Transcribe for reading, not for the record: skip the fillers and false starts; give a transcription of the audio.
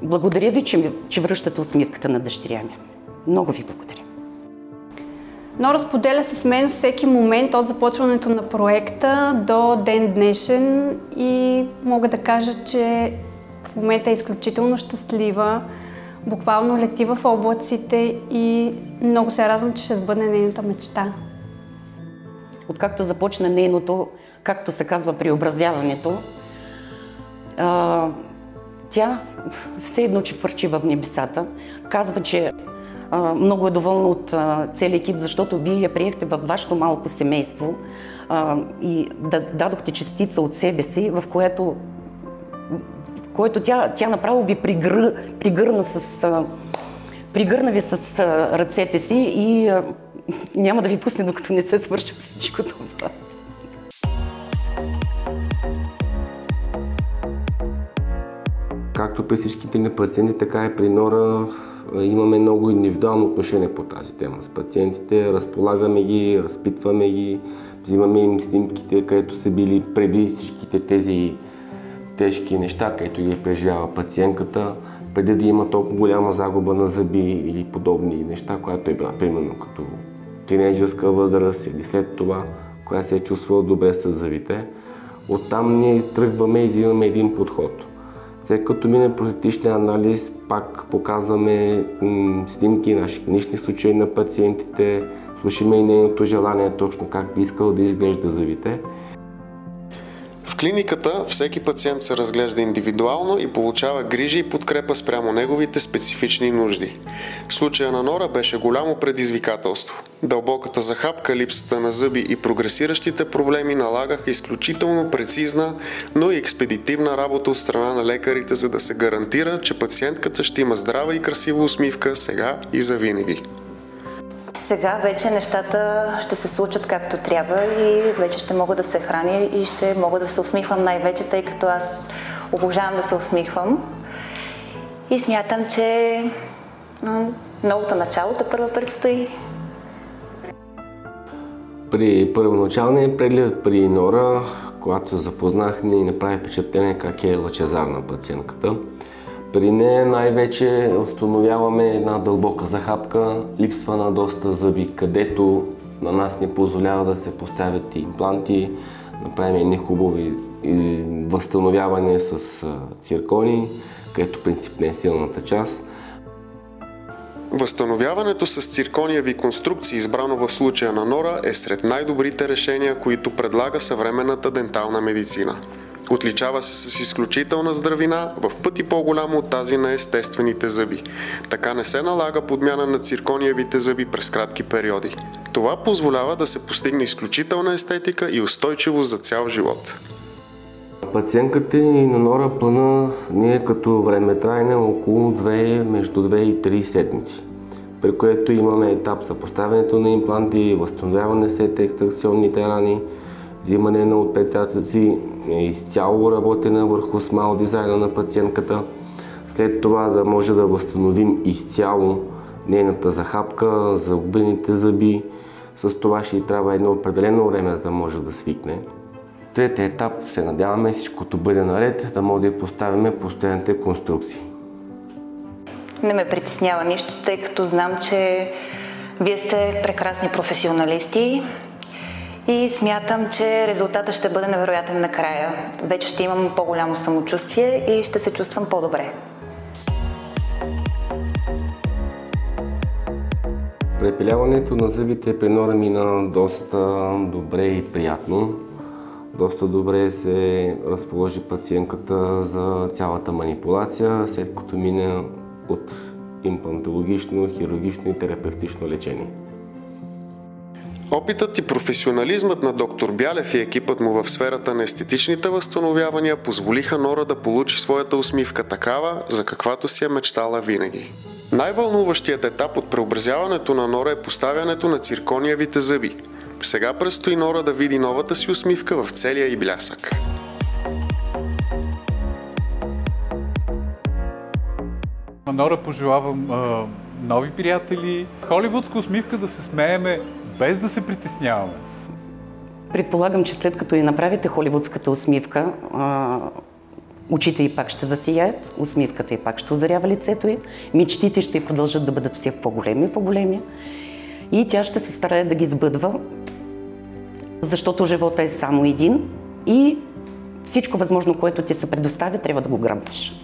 Благодаря ви, че връщате усмивката на дъщеря ми. Много ви благодаря. Нора споделя с мен всеки момент от започването на проекта до ден днешен и мога да кажа, че в момента е изключително щастлива, буквално лети в облаците и много се радвам, че ще сбъдне нейната мечта. Откакто започна нейното, както се казва, преобразяването, тя все едно, че фърчи в небесата. Казва, че много е доволна от целия екип, защото вие я приехте във вашето малко семейство и дадохте частица от себе си, в което тя направо ви пригърна ви с ръцете си и няма да ви пусне, докато не се свърши всичко това. Както при всичките ни пациенти, така и при Нора имаме много индивидуално отношение по тази тема с пациентите. Разполагаме ги, разпитваме ги, взимаме им снимките, където са били преди всичките тези тежки неща, където ги преживява пациентката, преди да има толкова голяма загуба на зъби или подобни неща, която е била примерно като тинейджърска възраст или след това, която се е чувствала добре с зъбите. Оттам ние тръгваме и взимаме един подход. След като мине протетичния анализ, пак показваме снимки, наши клинични случаи на пациентите, слушаме и нейното желание точно как би искал да изглежда зъбите. В клиниката всеки пациент се разглежда индивидуално и получава грижи и подкрепа спрямо неговите специфични нужди. Случая на Нора беше голямо предизвикателство. Дълбоката захапка, липсата на зъби и прогресиращите проблеми налагаха изключително прецизна, но и експедитивна работа от страна на лекарите, за да се гарантира, че пациентката ще има здрава и красива усмивка сега и завинаги. Сега вече нещата ще се случат както трябва и вече ще мога да се храня и ще мога да се усмихвам най-вече, тъй като аз обожавам да се усмихвам. И смятам, че новото начало тепърва предстои. При първоначалния преглед при Нора, когато се запознах, ни направи впечатление как е лъчезарна пациентката. При нея най-вече установяваме една дълбока захапка, липсва на доста зъби, където на нас не позволява да се поставят импланти, направим едни хубави възстановяване с циркони, където принцип не е силната част. Възстановяването с циркониеви конструкции, избрано в случая на Нора, е сред най-добрите решения, които предлага съвременната дентална медицина. Отличава се с изключителна здравина, в пъти по-голяма от тази на естествените зъби. Така не се налага подмяна на циркониевите зъби през кратки периоди. Това позволява да се постигне изключителна естетика и устойчивост за цял живот. Пациентката ни на Нора плана ние като времетраене около между 2 и 3 седмици, при което имаме етап за поставянето на импланти, възстановяване след екстракционните рани, взимане на отпечатъци, изцяло работене върху смайл дизайна на пациентката. След това да може да възстановим изцяло нейната захапка, загубените зъби. С това ще й трябва едно определено време, за да може да свикне. Третия етап се надяваме всичкото бъде наред, да може да й поставим постоянните конструкции. Не ме притеснява нищо, тъй като знам, че вие сте прекрасни професионалисти. И смятам, че резултатът ще бъде невероятен накрая. Вече ще имам по-голямо самочувствие и ще се чувствам по-добре. Препиляването на зъбите при Нора мина доста добре и приятно. Доста добре се разположи пациентката за цялата манипулация, след като мина от имплантологично, хирургично и терапевтично лечение. Опитът и професионализмът на доктор Бялев и екипът му в сферата на естетичните възстановявания позволиха Нора да получи своята усмивка такава, за каквато си е мечтала винаги. Най-вълнуващият етап от преобразяването на Нора е поставянето на циркониевите зъби. Сега предстои Нора да види новата си усмивка в целия й блясък. На Нора пожелавам нови приятели, холивудска усмивка, да се смееме без да се притесняваме. Предполагам, че след като и направите холивудската усмивка, очите й пак ще засияят, усмивката й пак ще озарява лицето й, мечтите ще й продължат да бъдат все по-големи и по-големи и тя ще се старае да ги сбъдва, защото живота е само един и всичко възможно, което ти се предоставя, трябва да го грабваш.